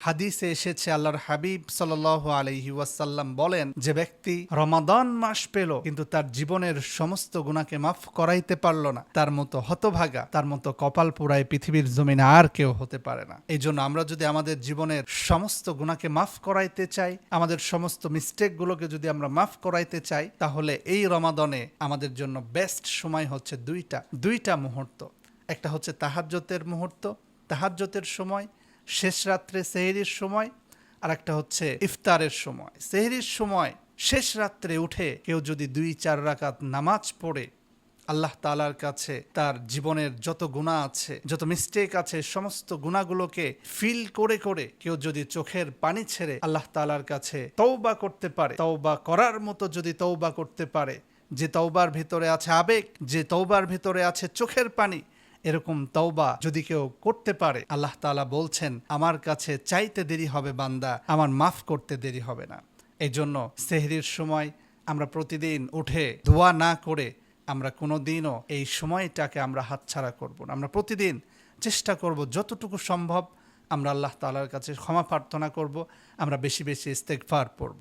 হাদিসে এসেছে আল্লাহর হাবিব সাল্লাল্লাহু আলাইহি ওয়াসাল্লাম বলেন, যে ব্যক্তি রমাদান মাস পেল কিন্তু তার জীবনের সমস্ত গুনাহকে মাফ করাইতে পারল না, তার মতো হতভাগা, তার মতো কপাল পোড়ায় পৃথিবীর জমিনে আর কেউ হতে পারে না। এই জন্য আমরা যদি আমাদের জীবনের সমস্ত গুনাহকে মাফ করাইতে চাই, আমাদের সমস্ত মিস্টেকগুলোকে যদি আমরা মাফ করাইতে চাই, তাহলে এই রমাদানে আমাদের জন্য বেস্ট সময় হচ্ছে দুইটা মুহূর্ত। একটা হচ্ছে তাহাজ্জুদের মুহূর্ত, তাহাজ্জুদের সময়, শেষ রাত্রে সেহরির সময়, আর একটা হচ্ছে ইফতারের সময়। সেহরির সময় শেষ রাত্রে উঠে কেউ যদি 2-4 রাকাত নামাজ পড়ে আল্লাহ তাআলার কাছে তার জীবনের যত গুনাহ আছে, যত মিস্টেক আছে, সমস্ত গুনাহগুলোকে ফিল করে করে কেউ যদি চোখের পানি ছেড়ে আল্লাহ তাআলার কাছে তওবা করতে পারে, তওবা করার মতো যদি তওবা করতে পারে, যে তওবার ভিতরে আছে আবেগ, যে তওবার ভিতরে আছে চোখের পানি, এরকম তওবা যদি কেউ করতে পারে, আল্লাহ তাআলা বলছেন আমার কাছে চাইতে দেরি হবে বান্দা, আমার মাফ করতে দেরি হবে না। এই জন্য সেহরির সময় আমরা প্রতিদিন উঠে দোয়া না করে আমরা কোনোদিনও এই সময়টাকে আমরা হাতছাড়া করব না। আমরা প্রতিদিন চেষ্টা করব যতটুকু সম্ভব আমরা আল্লাহ তাআলার কাছে ক্ষমা প্রার্থনা করব, আমরা বেশি বেশি ইস্তেগফার পড়ব।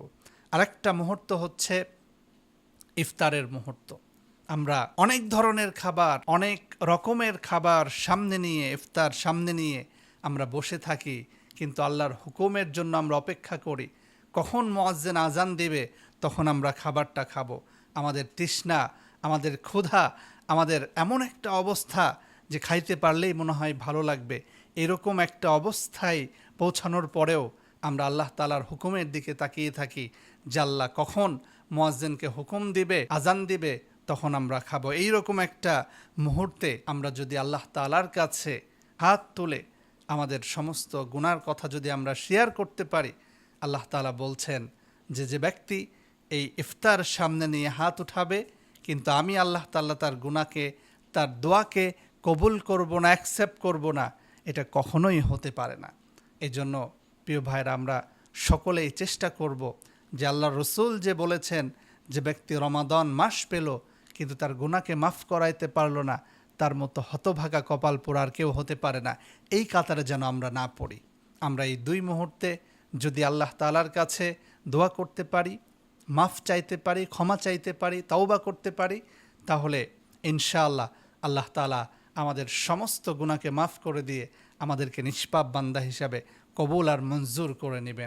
আরেকটা মুহূর্ত হচ্ছে ইফতারের মুহূর্ত। আমরা অনেক ধরনের খাবার, অনেক রকমের খাবার সামনে নিয়ে, ইফতার সামনে নিয়ে আমরা বসে থাকি, কিন্তু আল্লাহর হুকুমের জন্য আমরা অপেক্ষা করি কখন মুয়াজ্জিন আজান দেবে তখন আমরা খাবারটা খাবো। আমাদের তৃষ্ণা, আমাদের ক্ষুধা, আমাদের এমন একটা অবস্থা যে খাইতে পারলেই মনে হয় ভালো লাগবে, এরকম একটা অবস্থায় পৌঁছানোর পরেও আমরা আল্লাহ তাআলার হুকুমের দিকে তাকিয়ে থাকি যে আল্লাহ কখন মুয়াজ্জিনকে হুকুম দিবে, আজান দিবে, তখন আমরা খাবো। এইরকম একটা মুহূর্তে আমরা যদি আল্লাহ তাআলার কাছে হাত তুলে আমাদের সমস্ত গুনার কথা যদি আমরা শেয়ার করতে পারি, আল্লাহ তাআলা বলছেন যে যে ব্যক্তি এই ইফতার সামনে নিয়ে হাত উঠাবে কিন্তু আমি আল্লাহ তাআলা তার গুনাহকে, তার দোয়াকে কবুল করব না, অ্যাকসেপ্ট করব না, এটা কখনোই হতে পারে না। এই জন্য প্রিয় ভাইরা, আমরা সকলেই চেষ্টা করব যে আল্লাহ রসুল যে বলেছেন যে ব্যক্তি রমাদান মাস পেল কিন্তু তার গুনাহকে মাফ করাইতে পারল না, তার মতো হতভাগা কপাল পোড়ার কেউ হতে পারে না, এই কাতারে যেন আমরা না পড়ি। আমরা এই 2 মুহূর্তে যদি আল্লাহ তাআলার কাছে দোয়া করতে পারি, মাফ চাইতে পারি, ক্ষমা চাইতে পারি, তওবা করতে পারি, তাহলে ইনশাআল্লাহ আল্লাহ তাআলা আমাদের সমস্ত গুনাহকে মাফ করে দিয়ে আমাদেরকে নিষ্পাপ বান্দা হিসাবে কবুল আর মঞ্জুর করে নেবেন।